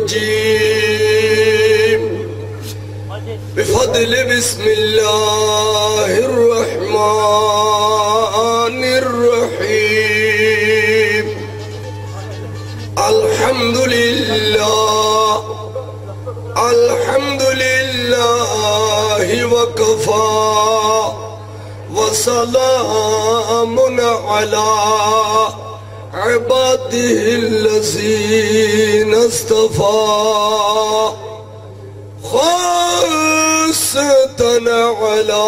الرجيم بفضل بسم الله الرحمن الرحيم الحمد لله الحمد لله وكفى وسلام على عباده الذين اصطفى خاصة على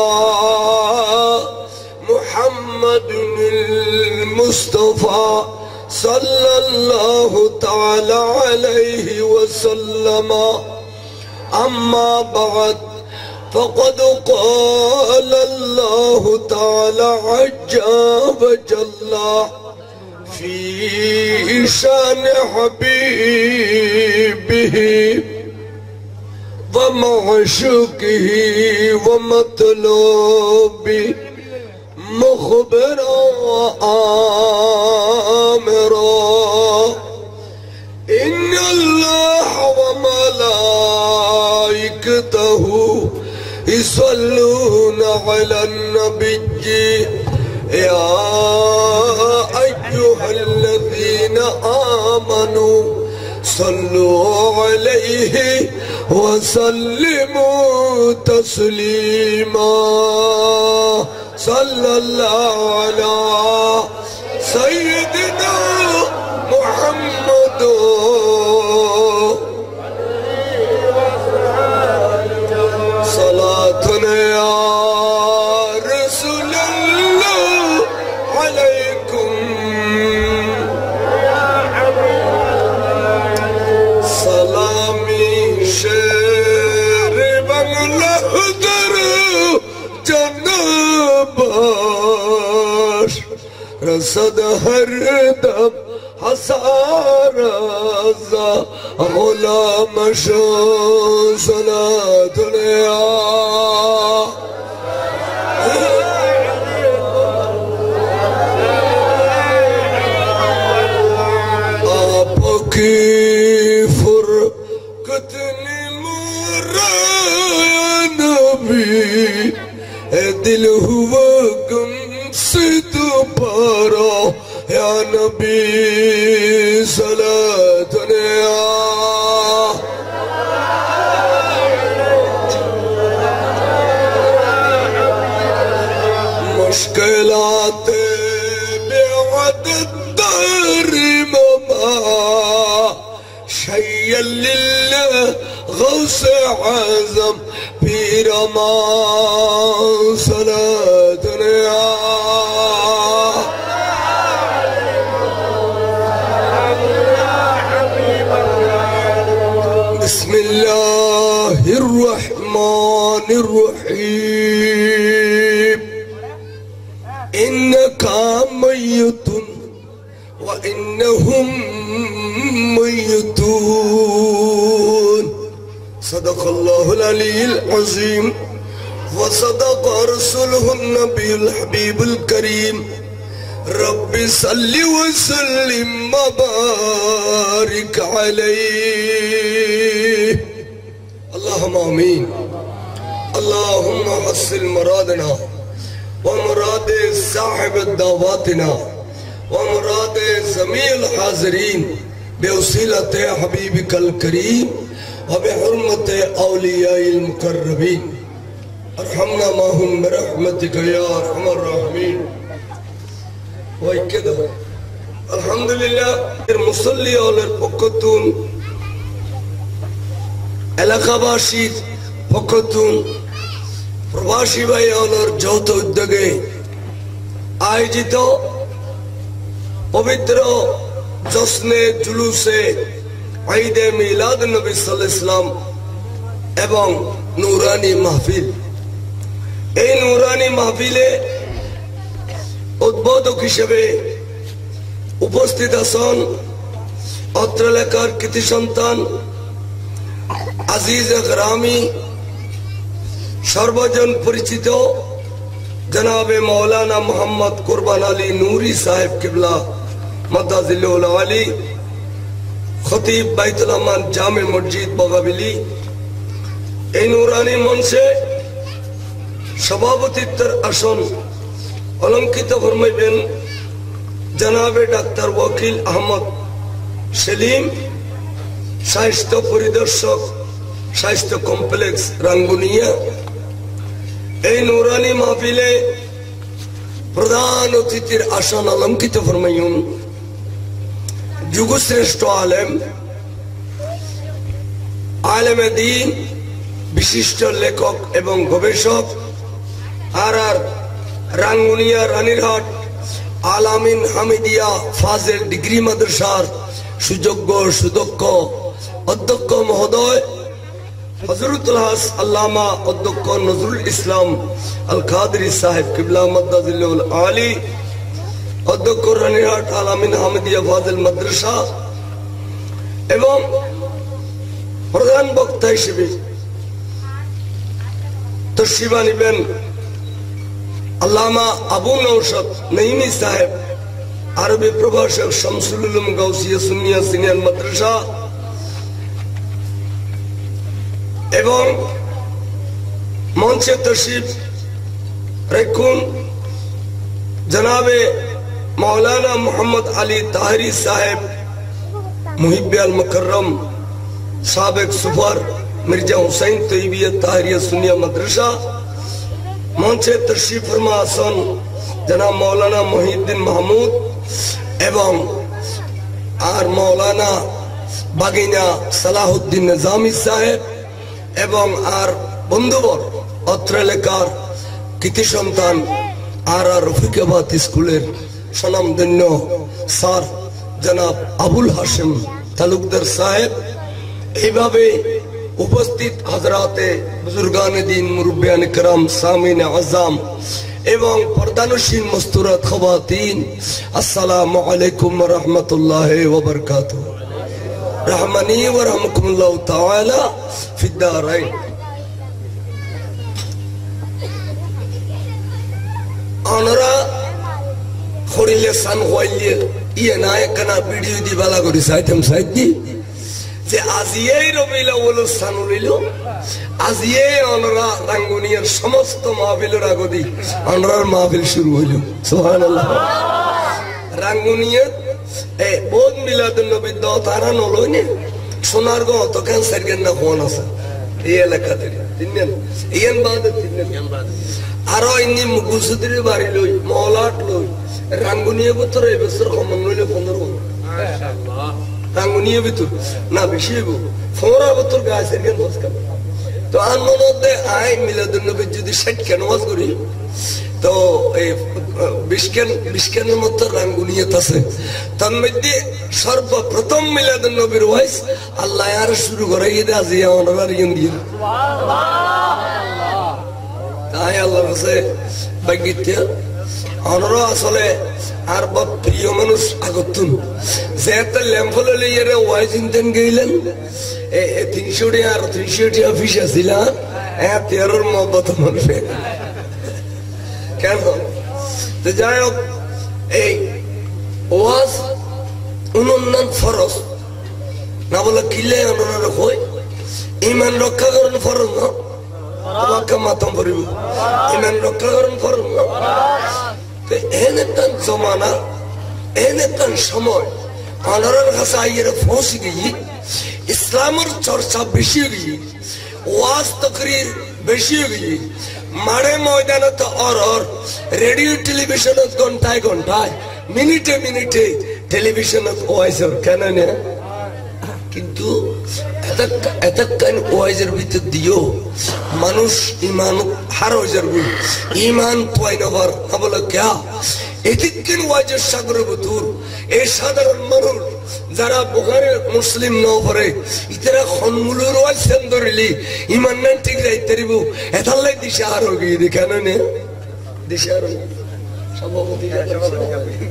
محمد المصطفى صلى الله تعالى عليه وسلم أما بعد فقد قال الله تعالى عز وجل في شان حبيبه ومعشوقه ومطلوبه مخبرا وآمرا إن الله وملائكته يصلون على النبي يا أيها الذين آمنوا صلوا عليه وسلموا تسليما صلى الله على سيدنا محمد صلاة يا رسول الله عليكم سلامي شير بنگله در جنباش رسد هر دم حسار رضا غلام شو صلاة يا आपकी फुरकतनी मुरा नबी दिल हुआ गुम से दोबारा या नबी सलात या मुश्किलात बेअदद दर ममा शय्यन लिल्लाह गौस आज़म पीर मा सलात या बिस्मिल्लाहिर्रहमानिर्रहीम इन्नका मय्यतुन व इन्नहुम मय्यतून सदक़ल्लाहुल अलीयुल अज़ीम व सदक़ रसूलुहुन नबियुल हबीबुल करीम रब्बि सल्लि व सल्लिम व बारिक अलैहि अल्लाहुम्मा आमीन अल्लाहुम्मा हस्सिल मुरादना व मुराद साहिब दावतिना व मुराद जमील हाज़िरीन बेवसीलत हबीबिकल करीम व बिहुर्मत औलियाइल मुकर्रबीन अरहमना माहुम बिरहमतिक या अरहमर राहिमीन वैकद अल्हम्दुलिल्लाह मुसल्ली और पक्कतुन এলাকাবাসীর পক্ষতুন প্রবাসী ভাই और যৌথ উদ্যোগে আয়োজিত পবিত্র জশ্নে জুলুসে ঈদে মিলাদ নবী সাল্লাল্লাহু আলাইহি ওয়াসাল্লাম এবং নূরানী মাহফিল এই নূরানী মাহফিলে উদ্বোধক হিসেবে উপস্থিত আছেন অত্র এলাকার কৃতি সন্তান আজিজ গ্রামী सर्वजन परिचित जनाबे मौलाना मोहम्मद कुर्बान अली नूरी साहिब किबला मद्दाजिल्लुल आली খতিব বাইতুল আমান জামে মসজিদ বগাবিলি এই নুরানি মঞ্চে সভাপতিত্বের আসন অলঙ্কিত ফরমাইবেন জনাবে ডাক্তার ওয়াকিল আহমদ সেলিম, স্বাস্থ্য পরিদর্শক, স্বাস্থ্য কমপ্লেক্স রাঙ্গুনিয়া। এই নুরানি মাহফিলে প্রধান অতিথির আসন অলঙ্কিত ফরমাইন যুগশ্রেষ্ঠ আলেমে দ্বীন, বিশিষ্ট লেখক এবং গবেষক আর রাঙ্গুনিয়া রানীরহাট আলামিন হামিদিয়া ফাজেল ডিগ্রি মাদ্রাসার সুযোগ্য সুদক্ষ অধ্যক্ষ মহোদয় হযরতুল হাস আল্লামা অধ্যক্ষ নজরুল ইসলাম আল কাদরি সাহেব কিবলা মাদ্দাজিলুল আলী, অধ্যক্ষ রানীরহাট আলামিন হামিদিয়া ফাজেল মাদ্রাসা এবং প্রধান বক্তা হিসেবে তশরিফ আনিবেন আল্লামা আবু নওশাদ নঈমী সাহেব, আরবি প্রভাষক, শামসুল উলুম গাউসিয়া সুন্নিয়া সিনিয়র মাদ্রাসা এবং মঞ্চে তশরিফ রাখুন জনাবে মাওলানা মোহাম্মদ আলী তাহরি সাহেব, মুহিব্বে আল মুকররম, সাবেক সুপার মির্জা হুসাইন তৈবিয়া তাহরিয়া সুন্নিয়া মাদ্রাসা। মঞ্চে তশরিফ ফরমা আসন জনাব মৌলানা মহিউদ্দিন মাহমুদ এবং আর মৌলানা বাগিনা সালাহুদ্দিন নিজামী সাহেব এবং আর বন্ধুবর অত্র এলাকার কৃতি সন্তান আর রফিকাবাদ স্কুলের স্বনামধন্য স্যার জনাব আবুল হাশিম তালুকদার সাহেব, এইভাবে উপস্থিত হযরতে বুজুর্গান দ্বীন, মুরব্বিয়ান کرام, সামিন আযম এবং পর্দানশীন মস্তুরাত খাওয়াতিন, আসসালামু আলাইকুম ওয়া রাহমাতুল্লাহি ওয়া বারাকাতুহু। রহমানি ওয়া রাহমাকুমুল্লাহ তাআলা ফিদ দারাইন। আনরা খড়িলে সান হইলে ইয়ে না একনা ভিডিও দি বালা করি সাইতেম সাইদি যে আজিয়েই রবিউল আউয়াল স্থান লইল, আজিয়েই আমরা রাঙ্গুনিয়ার সমস্ত মাহফিলের আগদি আমরার মাহফিল শুরু হইল। সুবহানাল্লাহ। রাঙ্গুনিয়া এ বহুত মিলাদুন নবী দাও তারা নলইনে সোনারগো তো ক্যান্সার কেন না ফোন আছে এই এলাকাতে তিনজন ইয়ান বাদ তিনজন আরো ইনি মুগুসুদির বাড়ি লই মওলাট লই রাঙ্গুনিয়া ভিতরে এই বছর কমন লইলে 15 মাশাআল্লাহ। রাঙ্গুনিয়া ভিতর না বেশি হইব 15 বছর গাছের কেন বস কাম তো আনমনতে আই মিলাদুন নবী যদি 60 কেন ওয়াজ করি তো এই 20 কেনের মতো রাঙ্গুনিয়াত আছে। তার মধ্যে সর্বপ্রথম মিলাদুন নবীর ওয়াজ আল্লাহ আর শুরু করে ঈদে আজিয়া ওনার ইন দিয়ে সুবহানাল্লাহ। তাই আল্লাহ কাছে বাগিতে ওনারা আসলে আর বা প্রিয় মানুষ আগতুন যেতে ল্যাম্পলে লইরে ওয়াজ ইনতেন গইলেন 300 আর 300 অফিস আছিল তেরোর মহব্বত মানবে কেন তো যাই হোক এই ওয়াজ উন্নয়ন ফরজ না বলে কিলে ওনারা কই ঈমান রক্ষা করেন ফরজ না ওয়াক্কা মাতম পড়িব ঈমান রক্ষা করেন ফরজ না তো এনেতান জমানা এনেতান সময় ওনার কাছে আইয়ের পৌঁছে গিয়ে ইসলামের চর্চা বেশি গিয়ে ওয়াজ তকরির বেশি গিয়ে মারে ময়দানত অর রেডিও টেলিভিশনত ঘন্টায় ঘন্টায় মিনিটে মিনিটে টেলিভিশনত ওয়াইজর কেন না কিন্তু এতক্ষণ ওয়াইজের ভিতর দিও মানুষ ইমান হার হয়ে যাবে ইমান তোয়াই নবার না বলে ক্যা এদিকদিন ওয়াইজের সাগরের ভিতর এই সাধারণ মানুষ যারা বুখারী মুসলিম ন পড়ে ইতরা খনমুলুর ওয়াজ সেন্দরিলি ইমান না ঠিক রাইতেরিব এতালাই দিশা আর হয়ে গিয়ে কেন না দিশা আর সভাপতি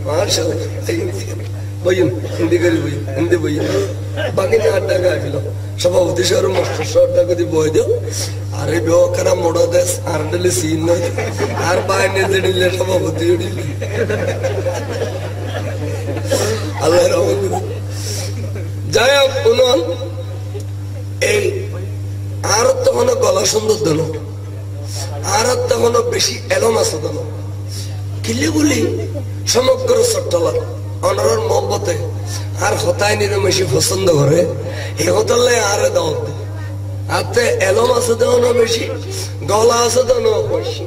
মাশাআল্লাহ বইন হিন্দি করি বই হিন্দি বই বাকি 8 টাকা আসলো সভাপতি সর মাস্টার 100 টাকা দি বই দাও আরে বেওকারা মোড়া দেশ আর দিলে সিন না আর বাইনে দিলে সভাপতি দিলে আল্লাহ রহমত যাই হোক উনন এই আর তখন গলা সুন্দর দেন আর তখন বেশি এলম আছে দেন কিলিগুলি সমগ্র চট্টলার অনার মহব্বতে আর হতায় নিরমেশি পছন্দ করে এই হতালে আরে দাওয়াত দেয় হাতে এলম আছে দেওয়ানো বেশি গলা আছে দেওয়ানো বেশি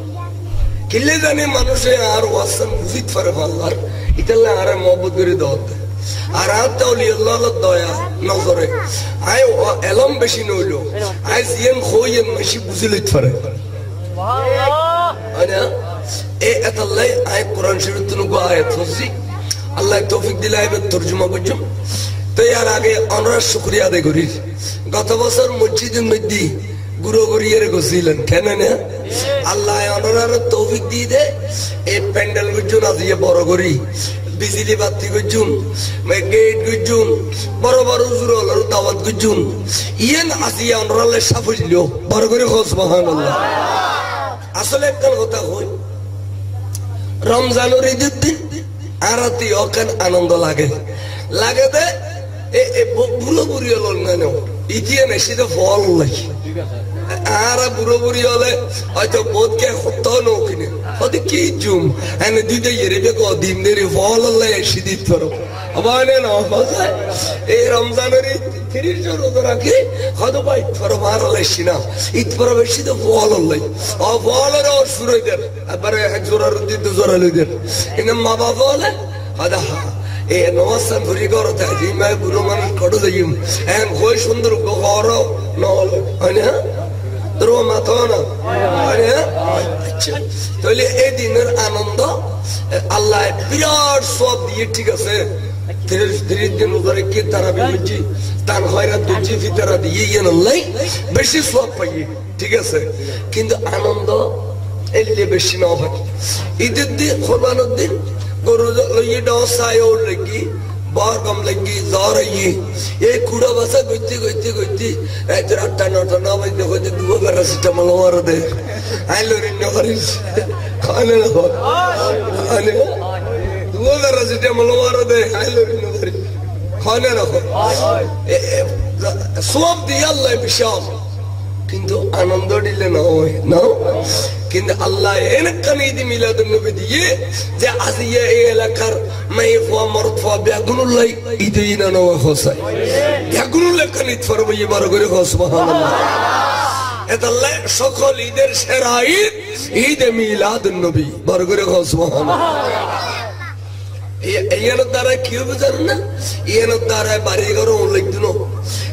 কিলে জানি মানুষে আর ওয়াসান বুঝিত পারে আল্লাহর ইতালে আরে মহব্বত করে দাওয়াত দেয় আর হাতে ওলি আল্লাহ দয়া নজরে আই এলম বেশি নইলো আই জিয়েন খইয়েন বেশি বুঝি লইতে পারে আনা এ এতাল্লাই আই কোরআন শরীফ তুনগো আয়াত হসি আল্লাহ তৌফিক দিলে আইবে তরজমা করছম তো এর আগে আমরা শুকরিয়া আদায় করি গত বছর মসজিদের মধ্যে গুরু গড়িয়ে গেছিলেন কেন না আল্লাহ ওনার তৌফিক দিয়ে দে এই প্যান্ডেল গুজুন আজিয়ে বড় করি বিজলি বাতি গুজুন গেট গুজুন বড় বড় জুরল দাওয়াত গুজুন ইয়েন আজিয়া ওনারালে সাফল্য বড় করে খোঁজ সুবহানাল্লাহ আসলে একটা কথা হই রমজানের ঈদের দিন আরতি অকান আনন্দ লাগে লাগে দে বুড়ো বুড়ি হল না ইতিয়ে নেশিতে ফল লাগে আর বুড়ো বুড়ি হলে হয়তো বোধকে হতো নৌকিনে হয়তো কি জুম এনে দুইটা এরিবে দিন দেরি ফল হলে এসে দিতে পারো আবার না এই রমজানের 30 জন রোজা রাখি হয়তো বা ইতফারো মার হলেছি না ইতফারো বেশি তো ফল হলে ফলের ওর শুরু দেন একবারে এক জোড়া রুদি দু জোড়া লই দেন এনে মা বাবা হলে হয়তো এ নমস্কার ঘুরি করো তাই মাই বুড়ো মানুষ কটো যাইম এখন কই সুন্দর ঘর নহল হয় না তোর মাথা না আচ্ছা তাহলে এই দিনের আনন্দ আল্লাহ বিরাট সব দিয়ে ঠিক আছে 30 দিন ধরে কি তারা বিমজি তার খয়রাত দুজি ফিতরা দিয়ে ইয়েন আল্লাহ বেশি সব পাই ঠিক আছে কিন্তু আনন্দ এলে বেশি না হয় ঈদের দিন কোরবানির দিন গরু লইয়ে ডসায় ওর লাগি বারগম লাগি জ্বর আইয়ে এই কুড়া বাসা গইতে গইতে গইতে রাত 8টা 9টা 9 বাজে হইতে দুটো প্যারাসিটামল মার দে আইলো রে নরিস খানে না আনে দুটো প্যারাসিটামল মার দে আইলো রে নরিস খানে না সব দিয়ে আল্লাহ বিশাল কিন্তু আনন্দ দিলে না হয় না কিন্তু আল্লাহ এনেকান ঈদ মিলাদুন নবী দিয়ে যে আজিয়া এই এলাকার মাইফা মারফা বেগুনুল্লাহ ঈদ ইনা নওয়া হোসাই বেগুনুল্লাহ কান ঈদ ফরবে বার করে সুবহানাল্লাহ এতাল্লাহ সকল ঈদের সেরা ঈদ ঈদ মিলাদুন নবী বার করে সুবহানাল্লাহ ইয়ানোর দ্বারা কি হবে জানেন না ইয়ানোর দ্বারা বাড়ি ঘর উল্লেখ দিন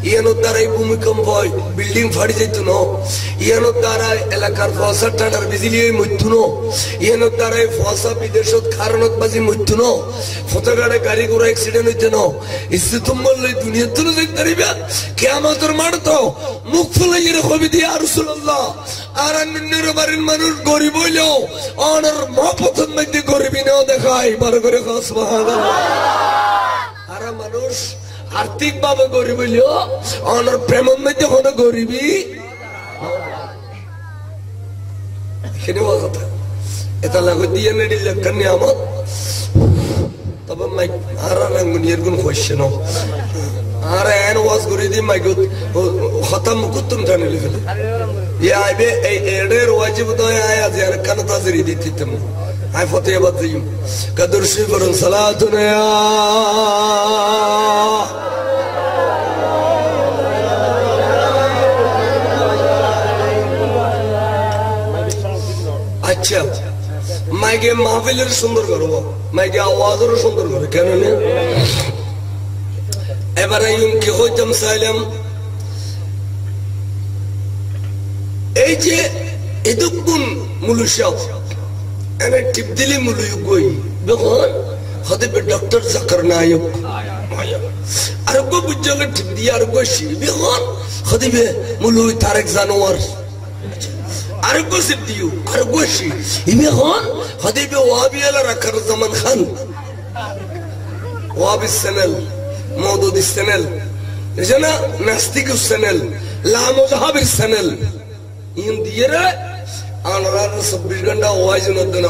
ইয়ানোর দ্বারাই ভূমিকম্প হয় বিল্ডিং ফাড়ি যেত না ইয়ানোর দ্বারা এলাকার ফসা টাটার বিজলি মৃত্যু ন ইয়ানোর দ্বারাই ফসা বিদেশত কারণত বাজি মৃত্যু ন ফটোগাড়ে গাড়ি ঘোড়া অ্যাক্সিডেন্ট হইতে ন ইসে তোমার লই দুনিয়া তুলে দেখতে পারিবা কিয়ামতের মাঠ তো মুখ ফুলাই কবি দিয়ে রাসূলুল্লাহ আর অন্যের বাড়ির মানুষ গরিব হইলেও অনার মহব্বতের মধ্যে গরিবি নাও দেখায় বার করে সুবহানাল্লাহ আর মানুষ আর্থিক ভাবে গরিব হইলেও অনার প্রেমের মধ্যে কোনো গরিবি কথা এটা লাগো দিয়ে নেডিল কান্নি আমার তবে মাই আর রাঙ্গুনিয়ার গুণ হইছে না আর এন ওয়াজ করে দি মাই গো খতম কুতুম জানি লিখলে ইয়া আইবে এই এডের ওয়াজিব তো আয়া যার কান তাজরি দিতিতম আই ফতে বাদিম কদর শিবরন সালাতুন ইয়া আচ্ছা মাইকে মাহফিলের সুন্দর করবো মাইকে আওয়াজেরও সুন্দর করে কেন না এবারে কি হইতাম চাইলাম এই যে এদুকুন মুলুসাব এনে টিপ দিলি মুলুই গই যখন হতে ডক্টর জাকার নায়ক আরোগ্য বুঝলে টিপ দিয়ে আরোগ্য যখন হতে মুলুই তারেক জানোয়ার আরোগ্য সিদ্দিউ আরোগ্য ইমে হন হতে ওয়াবি আলা রাখার জামান খান ওয়াবি চ্যানেল মওদুদ চ্যানেল এজনা নাস্তিক চ্যানেল লা মুযহাবির চ্যানেল ইন দিয়ে রে আনরা 24 ঘন্টা ওয়াজ নদন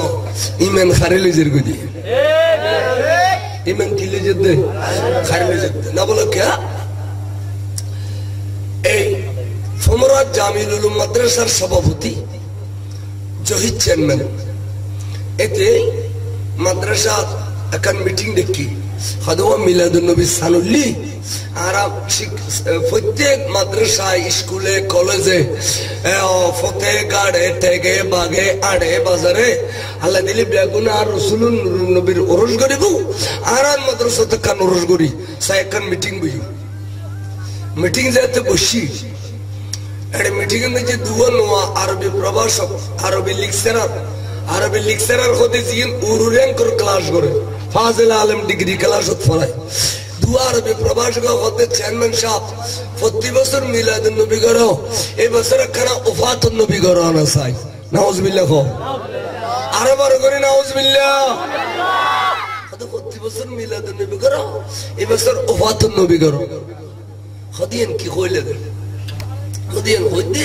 ইমান খারিলে জিরগুদি ইমান কিলে জেদ খারিলে জেদ না বলো কে জামিল উলুম মাদ্রাসার সভাপতি জহির চেয়ারম্যান এতে মাদ্রাসা এখন মিটিং দেখি হদওয়া মিলাদুন নবী সানুল্লি আর প্রত্যেক মাদ্রাসায় স্কুলে কলেজে ফতেগাড়ে টেগে বাগে আড়ে বাজারে আল্লাহ দিলি বেগুন আর রসুলুন নবীর ওরস করিব আর মাদ্রাসা তো কান ওরস করি সাই এখন মিটিং বই মিটিং যাতে বসি এটা মিটিং এর যে দুয়া নোয়া আরবি প্রভাষক আরবি লেকচারার হতে জিন উরুরেঙ্কর ক্লাস করে ফাজিল আলম ডিগ্রি ক্লাস পড়ায় দুয়া আরবি প্রভাষক হতে চেয়ারম্যান সাহেব প্রতি বছর মিলাদুন নবী করো এই বছর খানা ওফাতুন নবী করো আনা চাই নাউজুবিল্লাহ কো আরো বড় করে নাউজুবিল্লাহ হতে প্রতি বছর মিলাদুন নবী করো এই বছর ওফাতুন নবী করো হদিয়েন কি কইলে হদিয়েন হইতে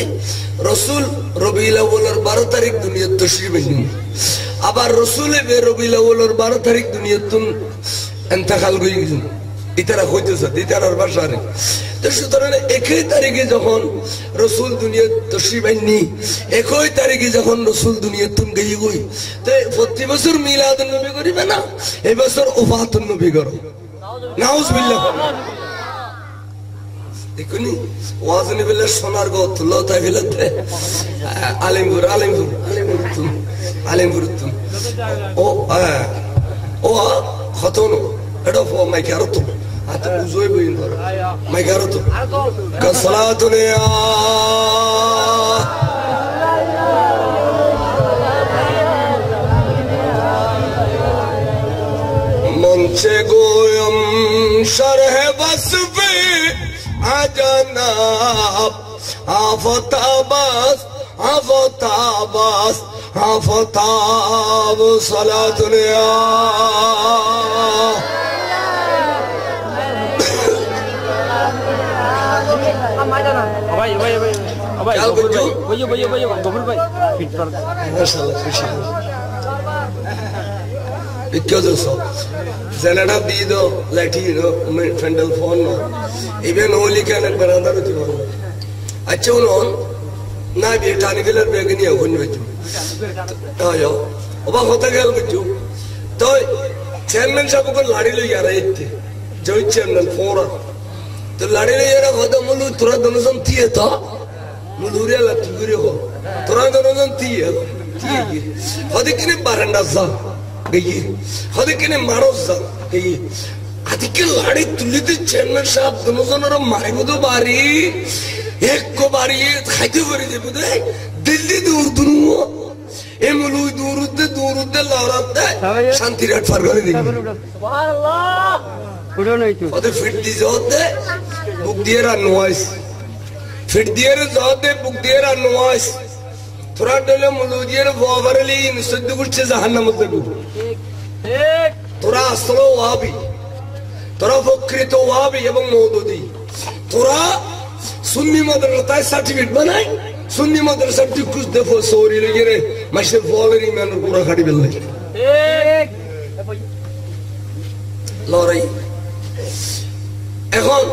রসুল রবিউল আউয়ালের 12 তারিখ দুনিয়াত তশরিফ আনলেন আবার রসুলে বে রবিউল আউয়ালের 12 তারিখ দুনিয়াত ইন্তেকাল করে গেলেন ইতারা হইতেছে ইতারার ভাষারে তো সুতরাং 1 তারিখে যখন রসুল দুনিয়াত তশরিফ আননি 1 তারিখে যখন রসুল দুনিয়াত গই গই তো প্রতি বছর মিলাদুন নবী করিবে না এই বছর ওফাতুন নবী করো নাউজুবিল্লাহ দেখুনি ওয়াজনে বলে সোনার গো তুলো তাই ফেলতে আলিমপুর ও ও খতন এটা মাইকে আর তো আতে বুঝই বইন মাইকে আর তো সালাতুনে মঞ্চে গোয়ম শরহে বসবে আজনাব আফতাবাস আফতাব সালাতুনিয়া ভাই গফুর ভাই মাশাআল্লাহ খুশি Zanada Dido, Latino, Fendel Fono, even only can at Baranda with you. I chose on Nabi Tanigal Begania with you. Oh, yo, about Hotagal with you. Toy, Chairman Shabukan Ladilo Yarate, Joy Chairman Fora. The Ladilo Yara Hodamulu, Turadonazon Theatre, Muluria Laturio, Turadonazon Theatre, Hodikin Barandaza. गई हदिकने मारोसा गई अधिक लाड़ी तुलिते channel साहब दोनों जनों मारे को तो बारी एक को बारी खाते हुए जे बुधे दिल्ली दूर दूर ये मुलुई दूर उद्दे लाराते शांति रेट फरगने दी सुभान अल्लाह उड़ो नहीं तू अरे फिट दी जोते बुक दियरा नवाइस फिट दियरा जोते बुक दियरा नवाइस थोड़ा डले मुलुदियर वावरली निसद्दु कुछ जहन्नम में दबू थोड़ा असलो वाबी थोड़ा फक्रितो वाबी एवं मोदोदी थोड़ा सुन्नी मदरसा सर्टिफिकेट बनाए सुन्नी मदरसा कुछ दफो सोरी लगे रे मशे फॉलोइंग में पूरा खड़ी बिल्ले लॉरी এখন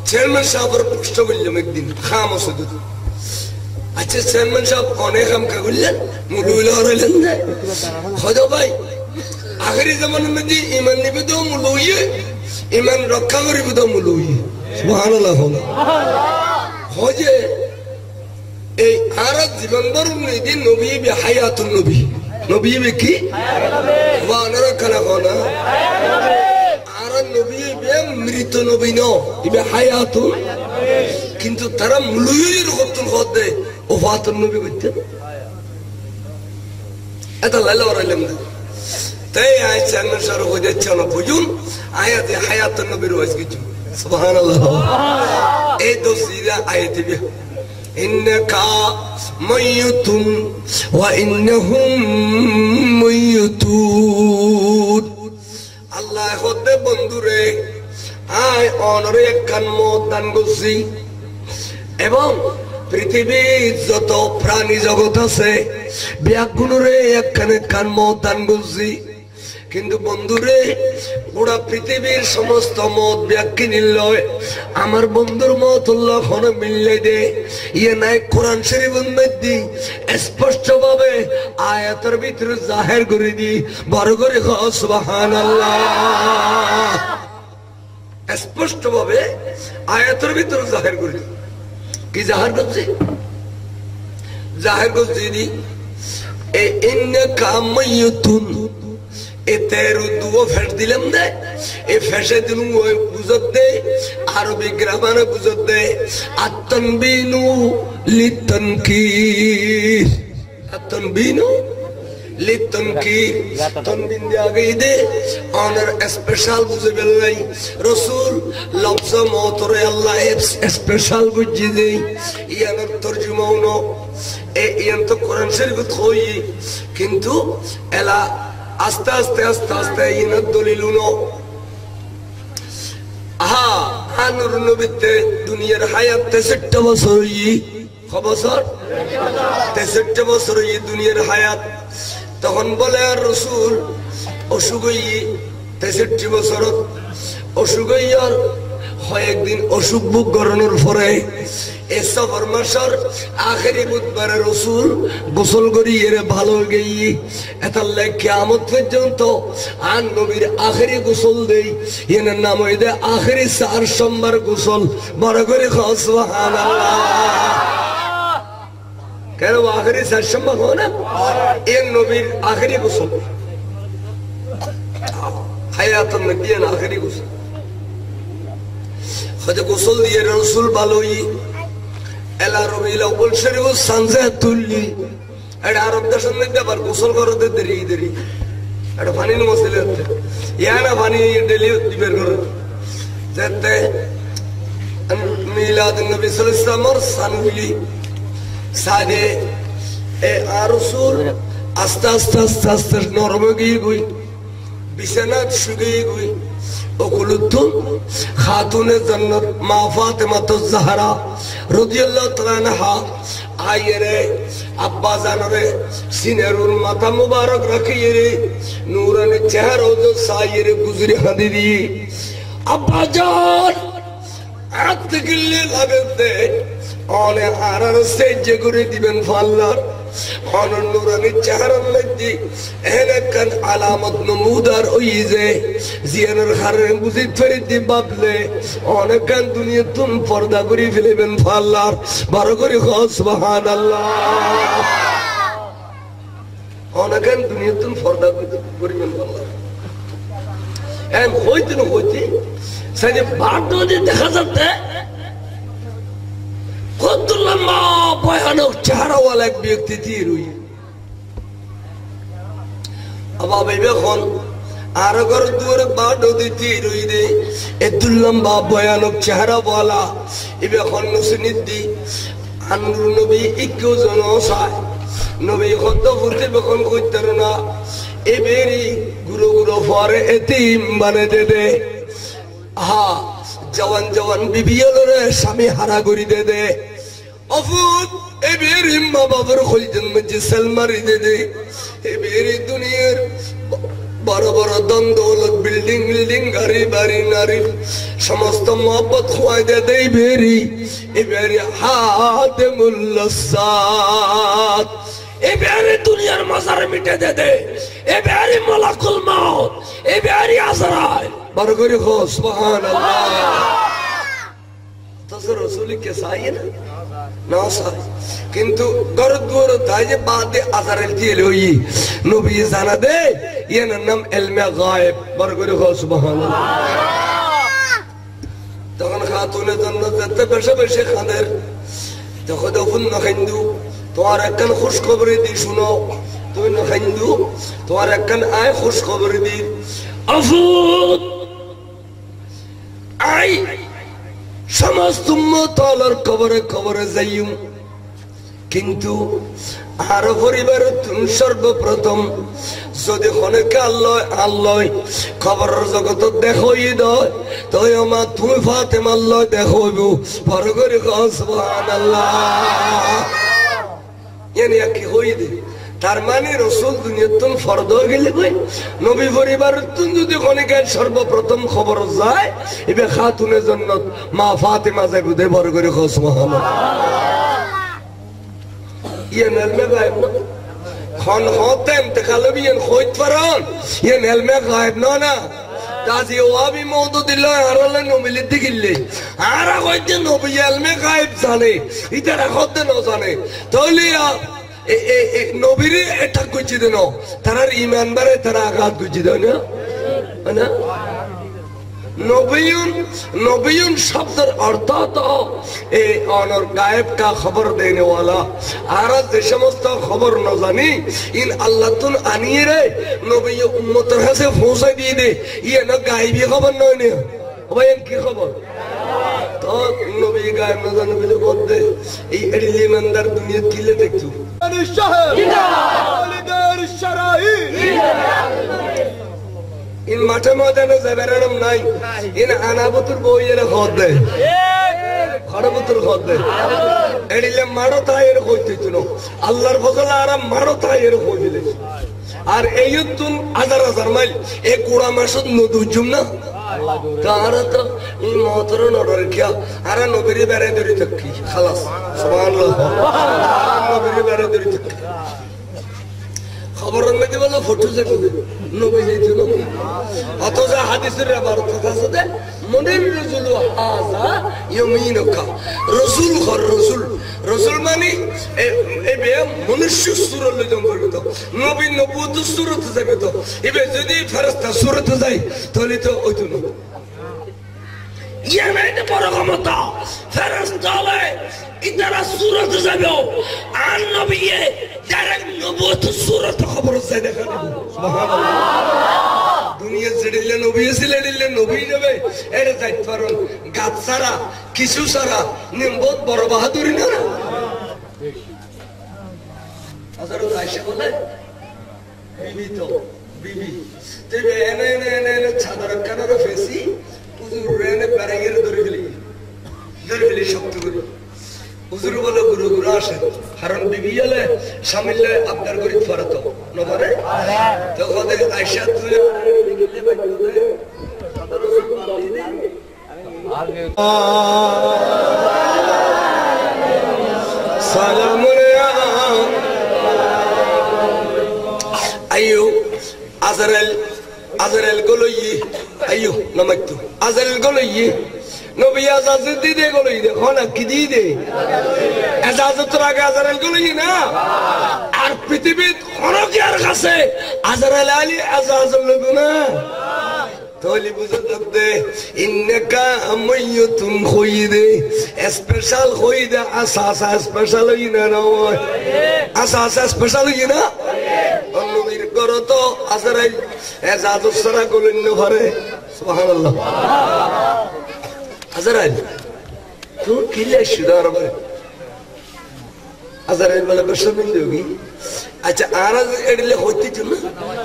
চেয়ারম্যান সাহেবের পোস্ট বললাম একদিন খামোশ দুধ আচ্ছা চেয়ারম্যান সাহেব অনেক কাম করলেন মুলুইল হইলেন না হয়তো ভাই আখেরি জামানার মধ্যে ঈমান নিবে তো মুলুইয়ে ঈমান রক্ষা করিবে তো মুলুইয়ে সুবহানাল্লাহ হজে এই আর জীবন বরুন দিন নবী বি হায়াতুন নবী নবী বি কি ওয়ানার কানা কোনা আর নবী বি মৃত নবী ন ইবে হায়াতুন কিন্তু তারা মুলুইয়ের রকম হতে ওফাতুন নবী কইতে এটা লাইলা ওরাইলাম না তাই আইছে না সরো হয়ে যাচ্ছে না বুঝুন আয়াতে হায়াতুন নবীর ওয়াজ কিছু সুবহানাল্লাহ এই দোসিরা আয়াতে বি ইন্নাকা মাইয়ুতুন ওয়া ইন্নাহুম মাইয়ুতুন আল্লাহ হতে বন্ধুরে আয় অনরে একখান মত দান করছি এবং পৃথিবীর যত প্রাণী জগৎ আছে ব্যাগুণরে একখানে কান মত দান করছি কিন্তু বন্ধুরে গোটা পৃথিবীর সমস্ত মত ব্যাখ্যা নিল আমার বন্ধুর মত লক্ষণ মিললে দে ইয়ে নাই কোরআন শরীফের মধ্যে স্পষ্ট ভাবে আয়াতের ভিতরে জাহির করে দি বড় করে সুবহানাল্লাহ স্পষ্ট ভাবে আয়াতের ভিতরে জাহির করে দি কি জাহির করছে জাহির করছে দি এ ইন্নাকা মাইয়ুতুন এ তেরো দুও ফেস দিলাম দে এ ফেসে দিলুম ওই বুঝত দে আরবি গ্রামারে বুঝত দে আত্তনবিনু লিতনকির আত্তনবিনু লিতনকির তনবিন দিয়া গই দে অনার স্পেশাল বুঝে বেলাই রাসূল লফজ মতরে আল্লাহ স্পেশাল বুঝি দে ইয়ার তরজমা উনো এ ইয়ান তো কোরআন শরীফ কই কিন্তু এলা আস্তে আস্তে আস্তে আস্তে ইনার দলিল উনো আহা আনুর নবীতে দুনিয়ার হায়াত 63 বছর বছর 63 বছর দুনিয়ার হায়াত তখন বলে আর রাসূল অসুখ 63 বছর অসুখ হয় একদিন অসুখ বুক গরনের পরে এ সফর মাসের আখেরি বুধবারে রাসূল গোসল করি এর ভালো গেই এটার লেখ কিয়ামত পর্যন্ত আর নবীর আখেরি গোসল দেই এর নাম হইছে আখেরি 4 সোমবার গোসল বড় করে সুবহানাল্লাহ কেন আখেরি 4 সোমবার হয় না এর নবীর আখেরি গোসল হায়াতুন নবীর আখেরি গোসল হযরত গোসল দিয়ে রাসূল ভালোই এলা রবিউল আউয়াল শরীফ সানজে তুললি এর আরব দেশের মধ্যে আবার গোসল করতে দেরি দেরি এটা পানি মসলে ইয়ানা পানি ডেলি দিবের করে যেতে মিলাদ নবী সাল্লাল্লাহু আলাইহি ওয়াসাল্লাম সানগুলি সাদে এ রাসূল আস্তে আস্তে আস্তে আস্তে নরম গিয়ে গই বিছানাত শুকিয়ে গই ওগুলোতুন খাতুনে জান্নাত মা ফাতেমাতুজ জাহরা রাদিয়াল্লাহু তাআলা আনহা আয়েরে আব্বা জানরে সিনেরুল মাথা মুবারক রাখিয়ে রে নূরানি চেহারা ও সাইরে গুজরি হাদিদি আব্বা জান আত গিলে লাগতে অনে আরার সেজে করে দিবেন ফাল্লার অনন নূরানি চেহারার মধ্যে এনেকান আলামত নমুদার হইছে জিয়ানের হারে বুঝি ফেরিদি বাবলে অনেকান দুনিয়া তুম পর্দা করে ফেলবেন ফাল্লার বড় করে সুবহানাল্লাহ অনেকান দুনিয়া তুম পর্দা করিবেন ফাল্লার এম হইতে না হইতে সাইনে বাড়তো দেখা যাচ্ছে কত লম্বা ভয়ানক চেহারাওয়ালা এক ব্যক্তি দিয়ে রই আবার এখন আর ঘর দুয়ারে বাড়ো দিতে রই রে এত লম্বা ভয়ানক চেহারাওয়ালা এবে এখন নসিনিদ্দি আনুর নবী ইকেও জন সায় নবী কত ফুটে বেখন কইতে না এবেরি গুরু গুরু ফরে এতিম বানে দে হা জওয়ান জওয়ান বিবিয়লরে স্বামী হারা করি দে অফুত এবের মা বাবার খোঁজেন মধ্যে সালমারি দে এবের দুনিয়ার বড় বড় দ্বন্দ্বলত বিল্ডিং বিল্ডিং গাড়ি বাড়ি নারী সমস্ত মহব্বত খোয়াই দে বেরি এবেরি হাতে মুল্লাসাত এবেরি দুনিয়ার মাজার মিটে দে এবেরি মালাকুল মাউত এবেরি আজরাইল বড় করে সুবহানাল্লাহ তো রাসূল কে সাইয়ে না সাই কিন্তু গরদুর তাজে বাদে আজরাইল দিয়ে লই নবী জানা দে এর নাম ইলমে গায়েব বড় করে সুবহানাল্লাহ তখন খাতুনে জান্নাত যেতে বেশে বেশে খাদের তখন দফন না খাইন্দু তোমার একখান খুশ খবরে দি শুনো তুমি না খাইন্দু তোমার একখান আয় খুশ খবরে দি আফুত আই সমস্ত উম্মতর কবরে কবরে যাইম কিন্তু আর পরিবারের সর্বপ্রথম যদি অনেকে আল্লাহ আল্লাহ খবরের জগত দেখই দয় তাই আমার তুমি ফাতেমা আল্লাহ দেখইব বড় করে সুবহানাল্লাহ এনে কি হই দে তার মানে রসুল দুনিয়াতুন ফরদ হয়ে গেলে কই নবী পরিবারের তুন যদি খনিকের সর্বপ্রথম খবর যায় এবে খাতুনে জান্নাত মা ফাতেমা যাইব দে বড় করে সুবহানাল্লাহ ইয়ে নেলমে গায়েব না খন হতে ইন্তেকাল বিয়েন খোঁজ পারন ইয়ে নেলমে গায়েব না তাজি ওয়াবি মওদুদিল্লাহ আরালে নবিলি দিগিল্লে আরা কইতে নবী এলমে গায়েব জানে ইতারা খতে ন জানে তাহলে নবীরে এটা কইছি দেন তারার ঈমান বারে তারা আঘাত কইছি দেন না নবীন শব্দের অর্থ তো এই অনর গায়েব কা খবর দেনে वाला আর যে সমস্ত খবর ন জানি ইন আল্লাহ তুন আনিয়ে রে নবী উম্মতের কাছে পৌঁছাই দিয়ে দে ইয়ে না গায়েবী খবর নয় না ভাই কি খবর তো নবী গায়েব না জানে বলে বলতে এই এডিলি ইমানদার দুনিয়া কিলে দেখছো ইন মাঠে ময়দানে যাবেরাম নাই ইন আনাবতুর বইয়ের খদ দেয় খড়বতুর খদ দেয় এডিলে মারো তাইয়ের কইতেছিল আল্লাহর ফজল আর মারো তাইয়ের কইলে আর এইতুন হাজার হাজার মাইল এই কুড়া মাসত নদুজুম না তারা তো এই মতর নড়র কিয়া আর নবীরে বেড়ে ধরে থাকি খালাস সুবহানাল্লাহ নবীরে বেড়ে ধরে থাকি খবরের মধ্যে বলো ফটো দেখো নবী যাইছিল অথচ হাদিসের ইবারত আছে যে মনির রাসূল হাযা ইয়ামিনুকা রাসূল ঘর রাসূল মানে এই বে মনুষ্য সূরত লজন করতো নবী নবুয়ত সূরত যাবে তো এবে যদি ফেরেশতা সূরত যায় তাহলে তো ওইতো না ইয়ানে তো বড় ক্ষমতা ফেরেশতা হলে ইতারা সূরত যাবে আর নবী ডাইরেক্ট নবুয়ত সূরত খবর যায় দেখা সুবহানাল্লাহ দুনিয়া ছেড়ে নবী ছিলে দিলে নবী যাবে এর যাইতে পারো গাছ ছাড়া কিছু ছাড়া নিম্বত বড় বাহাদুরি না হযরত আয়েশা বলে বিবি তো বিবি তবে এনে ছাদর কানারে ফেসি হুজুর রেনে পারাইয়ের ধরে ফেলি শক্ত করে হুজুর বলে গুরু আসেন কারণ বিবি হলে সামিলে আপনার গরিব ফরত নবরে তো ওদের আয়েশা তুলে সালাম আইয়ো আজরাইল গলই আইয়ো নামাইতো আজরাইল গলই নবী ইজাজত দিতে গলই দেখো না কি দিতে ইজাজত রাখে আজরাইল গলই না আর পৃথিবীর কোন কার কাছে আজরাইল আলী ইজাজত লব না তোলি বুঝতে ইন্নাকা মাইয়ুতুন খুইদে স্পেশাল খুইদে আসাসা স্পেশাল ইনা নয় আসাসা স্পেশাল ইনা নবীর করত আজরাইল ইজাজত সারা গলই না ঘরে সুবহানাল্লাহ আজরাইল তুই কিলে শুদার বলে আজরাইল বলে বসমিল দেবি আচ্ছা আর এডলে হইতে চল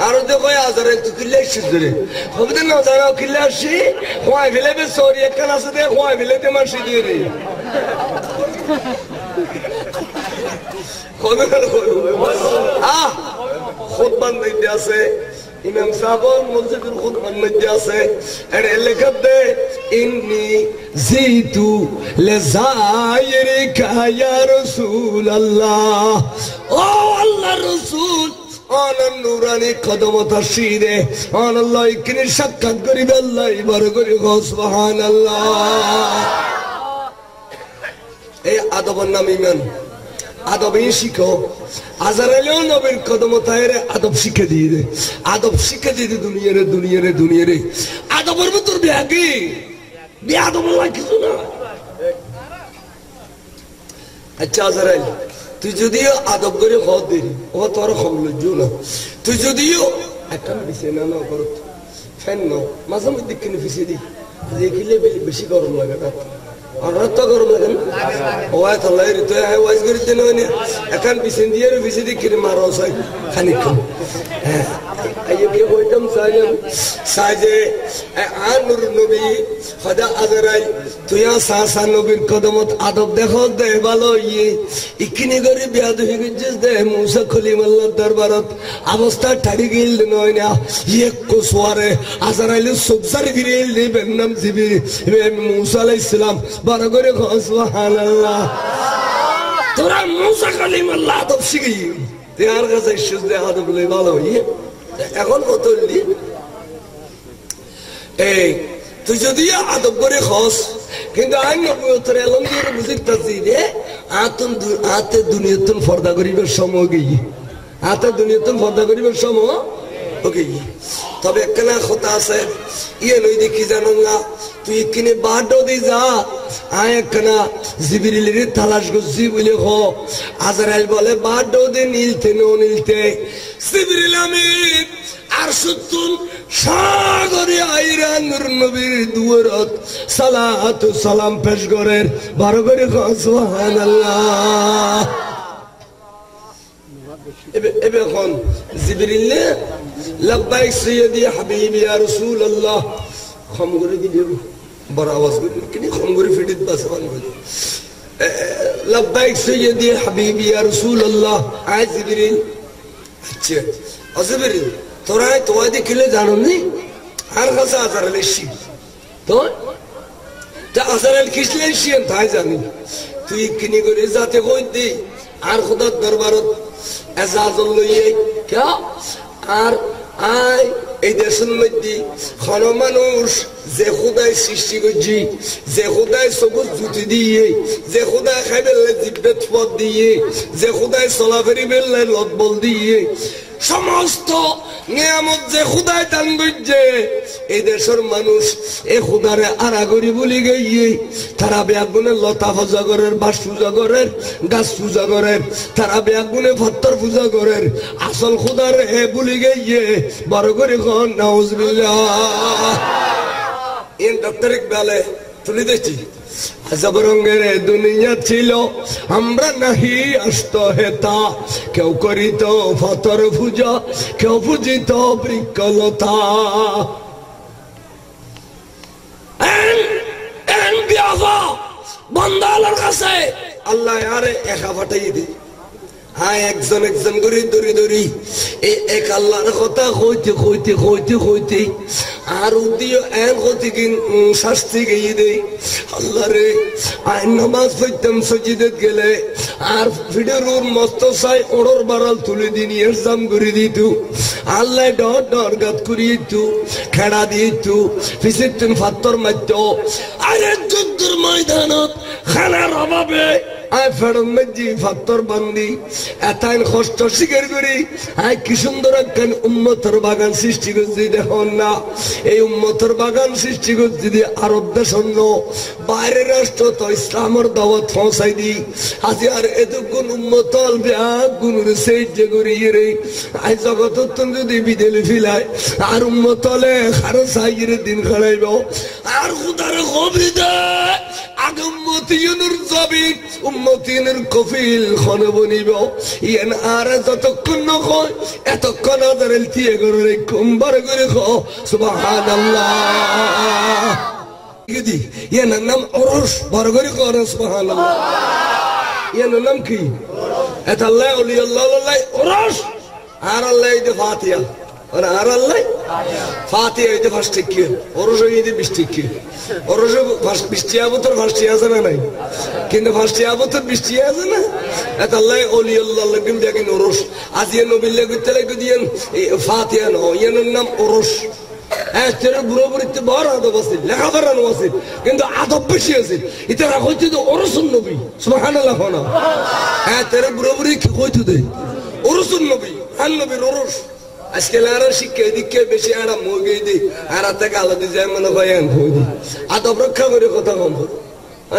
আর দেখো আজরাইল তুই কিলে শুদরে হবে না জানা কিলে আসি হয় ফেলে বে সরি একখান আছে দে হয় ফেলে তে মাসি দিয়ে রে কোন খুতবা দিতে আছে ইমাম সাহেব মসজিদের খুতবা দিতে আছে এর লেখা দে ইন্নী জিতু লিজাইরিকা ইয়া রাসূলুল্লাহ ও আল্লাহর রাসূল আনান নুরানি কদম তাশিরে আল্লাহ ইকনি সাক্ষাৎ করিবে আল্লাহ বার করি সুবহানাল্লাহ এই আদবের নাম ঈমান আদবে শিখো আজরাইলও নবীর কদম তায়ের আদব শিখে দিয়ে দে আদব শিখে দিয়ে দুনিয়ারে আদবের ভিতর বেয়াদব কিছু না আচ্ছা আজরাইল তুই যদিও আদব করে খাওয়া দিবি ও তোর খবর না তুই যদিও একটা বিছানা না করো ফ্যান নাও মাঝে মধ্যে কিনে ফিসে দি দেখিলে বেশি গরম লাগে না অনার তো গরম লাগে না ওয়াই তাল্লাই ঋতু ওয়াইজ করে দিন এখন বিছেন দিয়ে বিছে দিয়ে কিনে মারা চাই খানিক্ষণ হ্যাঁ আইকে কইতাম সাইজে আনুর নবী খোদা আজরাই তুইয়া সা নবীর কদমত আদব দেখো দে ভালো ইকিনি করে বিয়াদ হয়ে গেছিস দে মুসা খলিমাল্লাহর দরবারত অবস্থা ঠাড়ি গিল নয় না কোসওয়ারে আজরাইল সুবসার গিরিল দিবেন নাম জিবি মুসা আলাইহিস সালাম বড় করে সুবহানাল্লাহ তোরা মুসা খলিমাল্লাহ আদব শিখি তার কাছে সুজে আদব লই ভালো এখন কত এই তুই যদি আদব করে খস কিন্তু আইন নবুয়তের এলম দিয়ে বুঝিতাছি যে আতে দুনিয়াতুন ফর্দা করিবার সময় গই আতে দুনিয়াতুন ফর্দা করিবার সময় ওকে তবে একখানা কথা আছে লই দেখি জানো না তুই কিনে বাডো দি যা আয় একখানা জিবরিলের তালাশ করছি বলে হো আজরাইল বলে বাডো দি নীলতে নো নীলতে জিবরিল আমিন আর সুতুন সাগরে আইরা নূর নবীর দুয়ারত সালাত ও সালাম পেশ করেন বড় করে সুবহানাল্লাহ এবে কোন জিবরিল লব্বাইক সাইয়্যিদি হাবিবি ইয়া রাসূলুল্লাহ ক্ষম করে দিও বড় আওয়াজ করে কিনি ক্ষম করে ফিটিত বাসবান করে লব্বাইক সাইয়্যিদি হাবিবি ইয়া রাসূলুল্লাহ আয় জিবরিল আচ্ছা জিবরিল তোরা তোয়া দেখিলে জানো নি আর কাছে আজরাইল এসছি তো আজরাইল কিসলে এসছি তাই জানি তুই কিনি করে যাতে কই দি আর খোদার দরবারত এজাজত লইয়ে কে আর আয় এই দেশের মধ্যে কোন মানুষ যে খোদায় সৃষ্টি করছি যে খোদায় সবুজ জুতি দিয়ে যে খোদায় খাই বেললে জিব্বেত পথ দিয়ে যে খোদায় চলাফেরি বেললে লটবল দিয়ে সমস্ত নিয়ামত যে খুদায় দান করছে এই দেশের মানুষ এই খুদারে আড়াগরি বলি গিয়ে তারা বেগুনে লতা পূজা করেন বাস পূজা করেন গাছ পূজা করেন তারা বেগুনে পত্তর পূজা করেন আসল খুদারে হে বলি গিয়ে বড় করে খন নাউজুবিল্লাহ ইন ডক্টর ইকবালে তুলি দেখছি আজব রঙের দুনিয়া ছিল আমরা নাহি আসত হেতা কেউ করিত ফতর পূজা কেউ পূজিত বৃক্ষলতা বন্দালার কাছে আল্লাহ আরে একা ফাটাই দি হ্যাঁ একজন একজন করে দড়ি দড়ি এই এক আল্লাহর কথা হইতে হইতে হইতে হইতে আর উদিও এন হতে কিন শাস্তি গিয়ে দেই আল্লাহ রে আইন নামাজ পড়তাম সজিদত গেলে আর ফিডেরুর মস্ত সাই ওড়র বারাল তুলে দিন এরজাম করে দিত আল্লাহ ডর ডর গাত করিয়ে তু খেড়া দিয়ে তু ফিসের তুমি ফাত্তর মারত আরে যুদ্ধের ময়দানত খানার অভাবে আয় ফেরম মেজি ফাত্তর বান্দি এতাইন কষ্ট স্বীকার করি আয় কি সুন্দর একখান উম্মতের বাগান সৃষ্টি করছি দেখুন না এই উম্মতের বাগান সৃষ্টি করছি দিয়ে আরব দেশ অন্য বাইরের রাষ্ট্র তো ইসলামের দাওয়াত পৌঁছাই দি আজি আর এতক্ষণ উম্মত গুণের সেই যে করি রে আয় জগত যদি বিদেলে ফিলায় আর উম্মতলে খারো সাইয়ের দিন খাড়াইব আর খুদারে কবি দেয় আগে উম্মতিয়নের জবিন উম্মতিয়নের কফিল খন বনিব ইয়ান আর যতক্ষণ নয় এতক্ষণ আদারেল দিয়ে করে কুম্বার করে খ সুবহানাল্লাহ কি ইয়ান নাম ওরস বড় করে কর সুবহানাল্লাহ ইয়ান নাম কি এটা আল্লাহ ওলি আল্লাহ ওরস আর আল্লাহ এই ফাতিহা আর আল্লাহ ফাতিহা এই ফার্স্ট কি ওরস এই বৃষ্টি কি ওরস বৃষ্টি আবতর ফার্স্ট আছে না নাই কিন্তু ফার্স্ট আবতর বৃষ্টি আছে না এটা আল্লাহ ওলি আল্লাহ লাগেন দেখেন ওরস আজ ইয়ে নবী লাগতে লাগে দিয়েন ফাতিহা ন ইয়ার নাম ওরস হ্যাঁ তেরে বুড়ো বুড়িতে বড় আদব আছে লেখাপড়া নো আছে কিন্তু আদব বেশি আছে এটা হচ্ছে তো ওরসুন নবী সুবহানাল্লাহ না হ্যাঁ তেরে বুড়ো বুড়ি কি কইতো দে ওরসুন নবী আন নবীর ওরস আজকে আর শিক্ষা দীক্ষা বেশি আর মুগে দি আর থেকে আলাদা যায় মনে হয় আদব রক্ষা করে কথা কম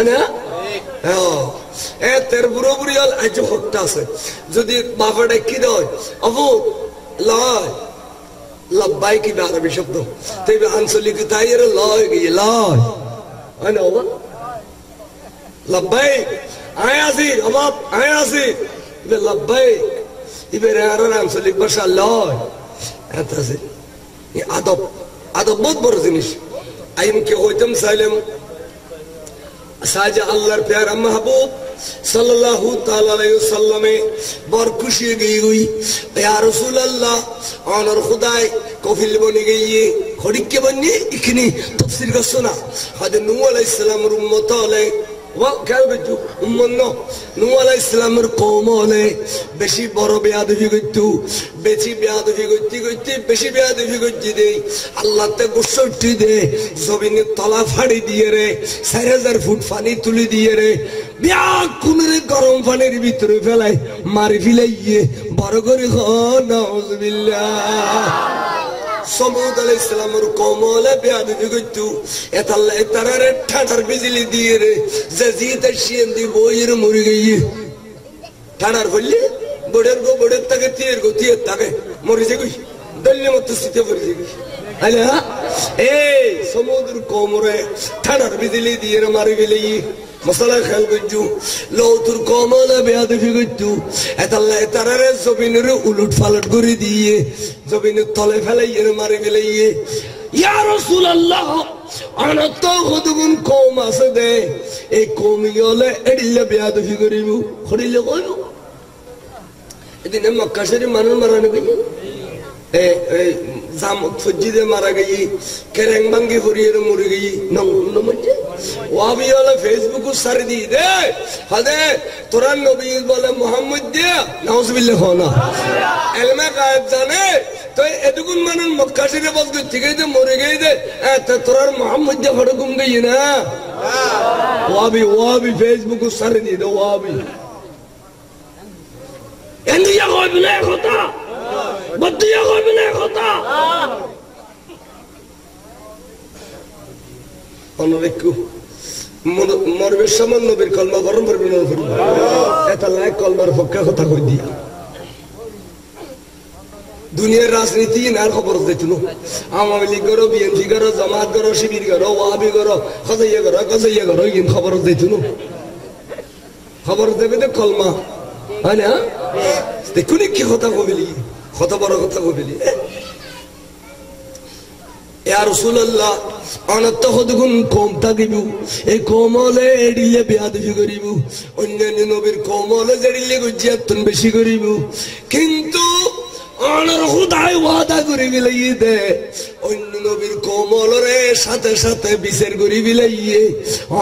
না হ্যাঁ তের বুড়ো বুড়ি হল আজ হকটা আছে যদি বাবাটা কি দেয় অবু লয় লব্বাই কি আরবি শব্দ তাই আঞ্চলিক তাই এর লয় গিয়ে লয় হয় না বাবা লব্বাইক আয় আসি অবাব আয় আসি ইবে লব্বাইক ইবে রেয়ার আঞ্চলিক ভাষা লয় এত আছে আদব আদব বহুত বড় জিনিস আইনকে হইতাম চাইলাম সাজা আল্লাহর প্যারা মাহবুব সাল্লাল্লাহু তাআলা আলাইহি ওয়াসাল্লামে বড় খুশি গই হই ইয়া রাসূলুল্লাহ অনর খুদাই কফিল বনি গইয়ে খড়িকে বনি ইখনি তাফসীর কা শোনা হযরত নূহ আলাইহিস সালামের উম্মত হলে ওয়া কালবেতু উম্মত নূহ আলাইহিস সালামের কওম হলে বেশি বড় বেয়াদবি করতে বেশি বেয়াদবি করতে বেশি বেয়াদবি করতে দেই আল্লাহ তে গুসা উঠি দে জমিনে তলা ফাড়ি দিয়ে রে 4000 ফুট পানি তুলি দিয়ে রে বিয়া কুনরে গরম পানির ভিতরে ফেলাই মারি ফেলাইয়ে বড় করে নাউজুবিল্লাহ সমুদ আলাইহিস সালামের কওম হলে বেয়াদবি করত এতাল্লাহ তারারে ঠাডার বিজলি দিয়ে রে জাজিতে শিন দি বইয়ের মরে গইয়ে ঠাডার বললি বড়ের গো বড়ের তাকে তীর গো তীর তাকে মরে যে কই দল্লে মতো সিতে পড়ে যে আলা এই সমুদ্র কওম রে ঠাডার বিজলি দিয়ে রে মারি ফেলাই মশলা খেল গজু লৌতুর কমলা বেয়াদবি গজু এতাল্লাহ তারারে জমিনের উলট পালট করে দিয়ে জমিনের তলে ফেলাইয়ে মারি ফেলাইয়ে ইয়া রাসূলুল্লাহ অনত কতগুণ কওম আছে দে এই কওমি হলে এডিলে বেয়াদবি করিব খড়িলে কইব এদিন মক্কা শরীফ মানুষ মারানো গই জামত ফজিদে মারা গই কেরেং ভাঙ্গি হরিয়ে মরে গই নমজে ওয়াবি হলে ফেসবুক সারি দি দে হাদে তোরা নবী বলে মোহাম্মদ দে নাউজুবিল্লাহ হনা ইলমে গায়েব জানে তো এতগুন মানুষ মক্কা শরীফে বস গই ঠিক আছে মরে গই দে তোরা মোহাম্মদ দে হড়গুম গই না ওয়াবি ফেসবুক সারি দি দে ওয়াবি এন্দিয়া কইব না কথা বদিয়া কইব না কথা অনরেকু মরবে সমান নবীর কলমা বরণ করবে না এটা লাইক কলমার পক্ষে কথা কই দিয়া দুনিয়ার রাজনীতি না খবর দিতুনো আওয়ামী লীগ করো বিএনপি করো জামাত করো শিবির করো ওয়াবি করো গজাইয়া করো ইন খবর দিতুনো খবর দেবে তো কলমা হয় না দেখুন কি কথা কবিলি কত বড় কথা কবিলি ইয়া রাসূলুল্লাহ অনত হদগুন কম থাকিব এই কমলে এডিলে বেয়াদবি করিব অন্যান্য নবীর কমলে জেডিলে গজিয়াতন বেশি করিব কিন্তু অনর খুদাই ওয়াদা করে বিলাইয়ে দে অন্য নবীর কমলরে সাথে সাথে বিচার করে বিলাইয়ে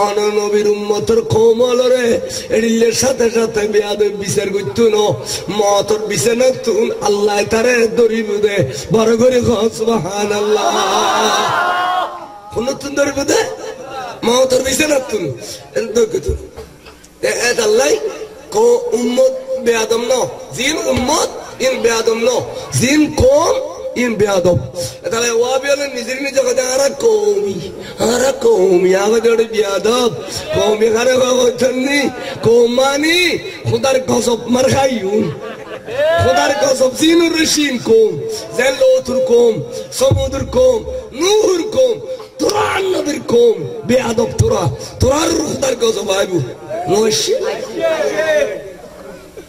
অন নবীর উম্মতর কমলরে এডিলে সাথে সাথে বেয়াদব বিচার করতো না মতর বিচার না তুন আল্লাহ তারে ধরিব দে বড় করে সুবহানাল্লাহ কোন তুন ধরিব দে মতর বিচার না তুন এত আল্লাহ কো উম্মত বেয়াদম না জিন উম্মত ইন বেয়াদম নো জিন কম ইন বেয়াদম তাহলে ওয়াবি হলে নিজের নিজে কথা আরা কৌমি আমাদের বেয়াদব কৌমি খারে বাবনি কৌমানি খুদার গজব মার খাইউন খুদার গজব জিনুর রশিন কম জেলোতুর কম সমুদ্র কম নূর কম তোরার নবীর কম বেয়াদব তোরার খুদার গজব আইবু নয়শি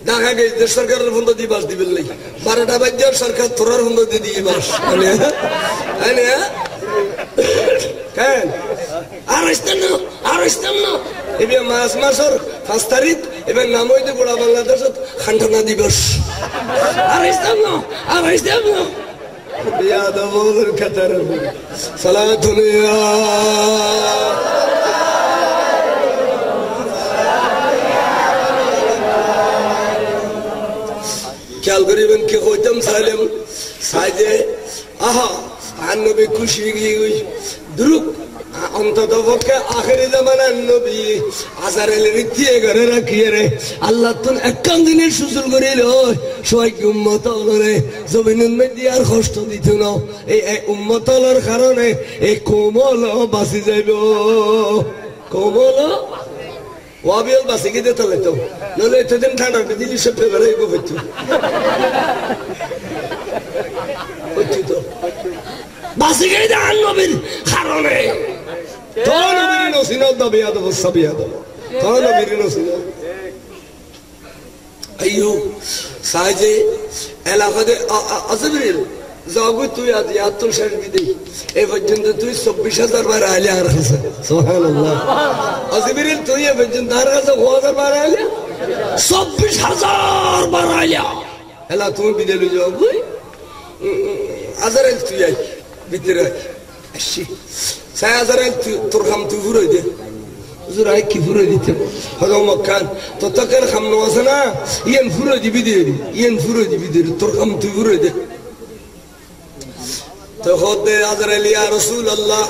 দেখা গেছে সরকারের বন্ধ দিবাস দিবেন নাই 12টা বাজ্যার সরকার তোরার বন্ধ দিয়ে দিবাস কেন আর আসতাম না এবার মাসের 5 তারিখ এবার নাম হইতে গোড়া বাংলাদেশত খানখানা দিবস আর আসতাম না বেয়াদবের কাতার সালাতুন খেয়াল করিবেন কে হইতাম চাইলাম সাইজে আহা আর নবী খুশি গিয়ে দ্রুপ অন্তত পক্ষে আখেরি জামানার নবী আজারের রীতি ঘরে রাখিয়ে রে আল্লাহ তো একখান দিনের সুসুল করিল সবাইকে উম্মত হলরে জমিনুন মেদি আর কষ্ট দিত না এই উম্মত হলার কারণে এই কোমল বাঁচি যাইব কোমল ওয়াবিল বাসে গিয়ে তাহলে তো নলে এতদিন ঠান্ডা দিলি সব ফেভারে হইতো তো বাসে গিয়ে দেন নবীর কারণে তো নবীর নসিনত দাবিয়া দেব সাবিয়া দেব তখন নবীর নসিব আইয়ো সাজে এলাকাতে আজবরিল যাবো তুই আজ ইয়াতুল শেষ বিদে এই পর্যন্ত তুই 24000 বার আলে আর আছে সুবহানাল্লাহ আজবরিল তুই এই পর্যন্ত আর আছে 1000 বার আলে 24000 বার আলে এলা তুমি বিদে লই যাবো আজারে তুই আই ভিতরে আসি সাই আজারে তোর খাম তুই ফুরই দে হুজুর আই কি ফুরই দিতে হলো মক্কান তো তকের খাম নো আছে না ইয়েন ফুরই দিবি দে ইয়েন ফুরই দিবি দে তোর খাম তুই ফুরই দে তো হতে আজরাইল ইয়া রাসূলুল্লাহ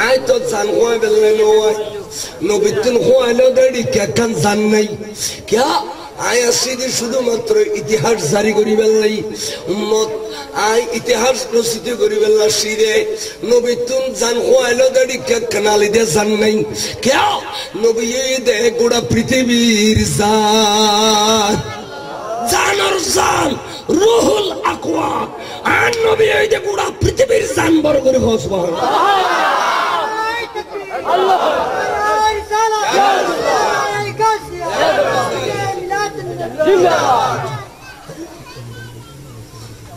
আই তো জান কই বেলে নয় নবিতুন কইলো দেড়ি কেন জান নাই क्या আই আসিদি শুধুমাত্র ইতিহাস জারি করিবেন নাই উম্মত আই ইতিহাস রচিত করিবেন না সিরে নবিতুন জান কইলো দেড়ি কেন আলি দে জান নাই क्या নবী দে গোটা পৃথিবীর জান জানর জান রুহুল আকওয়া আর নবী এই যে গোটা পৃথিবীর জান বড় করে সুবহানাল্লাহ আল্লাহ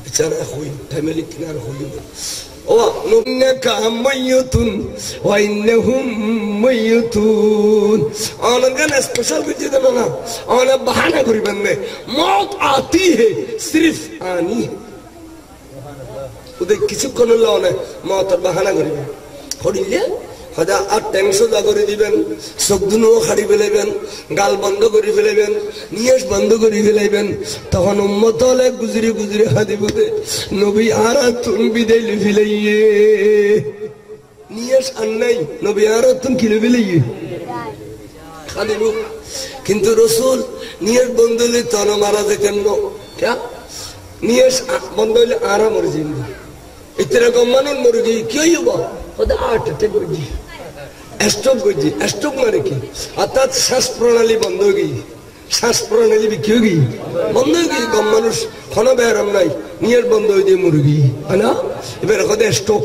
বিচার হই ফ্যামিলি কিনার হই ও নুনকা মাইয়ুতুন ওয়া ইন্নাহুম মাইয়ুতুন অনগন স্পেশাল কিছু দেব না অন বাহানা করিবেন না মওত আতি হে সিরফ আনি ওদের কিছুক্ষণ হলো না মওতের বাহানা করিবেন হরিলে হয়তো আর টেনশন করে দিবেন চোখ দুনো খাড়ি ফেলাইবেন গাল বন্ধ করে ফেলাইবেন নিয়াস বন্ধ করে ফেলাইবেন তখন উম্মত হলে গুজরি গুজরি হাদিব নবী আর তুন বিদায় ফেলাইয়ে নিয়াস আর নাই নবী আর তুন কিলে ফেলাইয়ে খাদিব কিন্তু রসুল নিয়াস বন্ধ হলে তন মারা যেতেন না নিয়াস বন্ধ হলে আরা মরে যাইব এরকম মানুষ মরে গিয়ে কি হইব ওদের হার্ট অ্যাটাক করছি স্ট্রোক করছি স্ট্রোক মানে কি অর্থাৎ শ্বাস প্রণালী বন্ধ হয়ে গিয়ে শ্বাস প্রণালী বিক্রি হয়ে গিয়ে বন্ধ হয়ে গিয়ে কম মানুষ কোনো ব্যায়াম নাই নিয়ে বন্ধ হয়ে দিয়ে মরে গিয়ে হয় না এবার ওদের স্ট্রোক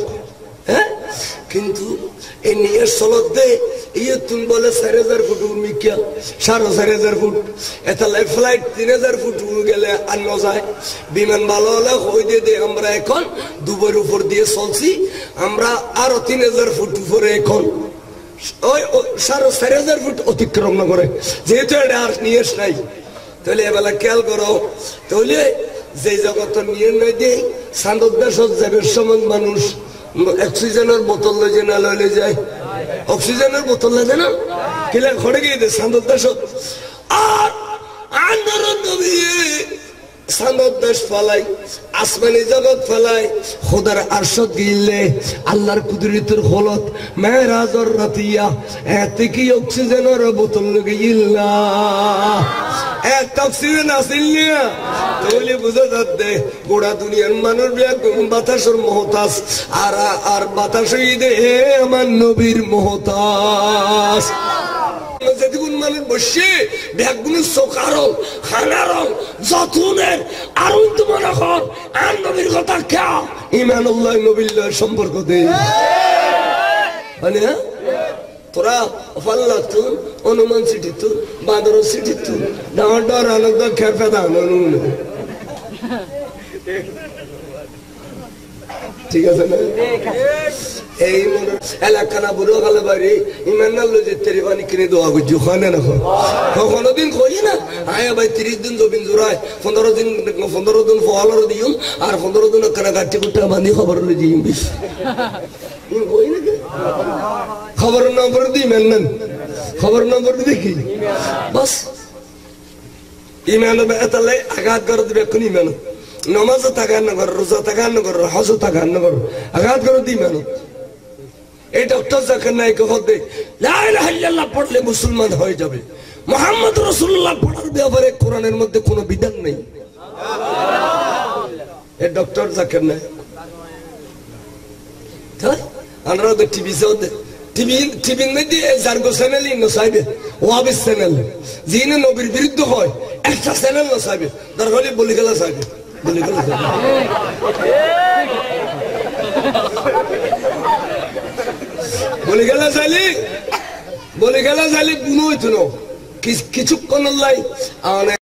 হ্যাঁ কিন্তু এই নিয়ে চলত দে ইয়ে তুন বলে 4000 ফুট মিকিয়া 4500 ফুট এটা লাইফ ফ্লাইট 3000 ফুট গেলে আর ন যায় বিমান ভালো হলে হয়ে দিয়ে আমরা এখন দুবার উপর দিয়ে চলছি আমরা আরো 3000 ফুট উপরে এখন ওই 4500 ফুট অতিক্রম না করে যেহেতু এটা আর নিয়ে নাই তাহলে এবেলা খেয়াল করো তাহলে যে জগৎ নিয়ে নয় দেয় সান্দোদ্দাস যাবে সমান মানুষ অক্সিজেনের বোতল লই যে না লইলে যায় অক্সিজেনের বোতল লাগে না কিলা ঘরে গিয়ে দে সান্দোদ্দাস আর আন্দোলন নবী সান্দোদ্দাস ফলাই আসমানি জগৎ ফলাই খোদার আরশত গিলে আল্লাহর কুদরতের হলত মেরাজর রাতিয়া এতে কি অক্সিজেনের বোতল লগে ইল্লা এক অক্সিজেন আসিল না তাহলে বুঝা যাচ্ছে গোটা দুনিয়ার মানুষ বাতাসের মহতাজ আর বাতাস দে আমার নবীর মহতাজ যেদিন মানুষ বসে ব্যাগগুলো চোখারল খানারল যতনের আর মনে কর আর নবীর কথা কে ইমানুল্লাহ নবীল্লাহ সম্পর্ক দে মানে তোরা ফাল্লা তুন অনুমান সিটি তুন বাঁদর সিটি তুন ডাঁর ডর আনন্দ খেপে দান ঠিক আছে না এই এলাকা না বুড়ো গেলে বাড়ি ইমান না যে তেরি পানি কিনে দেওয়া করছি ওখানে না কখনো দিন কই না আয় ভাই 30 দিন জবিন জোড়ায় 15 দিন ফলার দিম আর 15 দিন কানা কাটি কুটা বাঁধি খবর লই দিম বিশ কই না খবর নম্বর দিই মেন খবর নম্বর দেখি বাস ইমান এতলে আঘাত করে দিবে কোন ইমান নমাজ তাকান না কর রোজা তাকান না কর হজ তাকান না কর আঘাত করে দিই মেন এই ডক্টর জাকির নায়েক হতে লা ইলাহা ইল্লাল্লাহ পড়লে মুসলমান হয়ে যাবে মুহাম্মদ রাসূলুল্লাহ পড়ার ব্যাপারে কোরআনের মধ্যে কোনো বিধান নেই এই ডক্টর জাকির নায়েক তাই আমরা তো টিভি সাথে টিভি মধ্যে জার্গো চ্যানেল ইনো সাইবে ওয়াবিস চ্যানেল যিনি নবীর বিরুদ্ধে হয় একটা চ্যানেল না সাইবে দরকার হলে বলি গেলা সাইবে বলি গেলা বলি গেলা চাইলি বলে গেলে যাইলে গুণ হইতো না কিছুক্ষণ লাই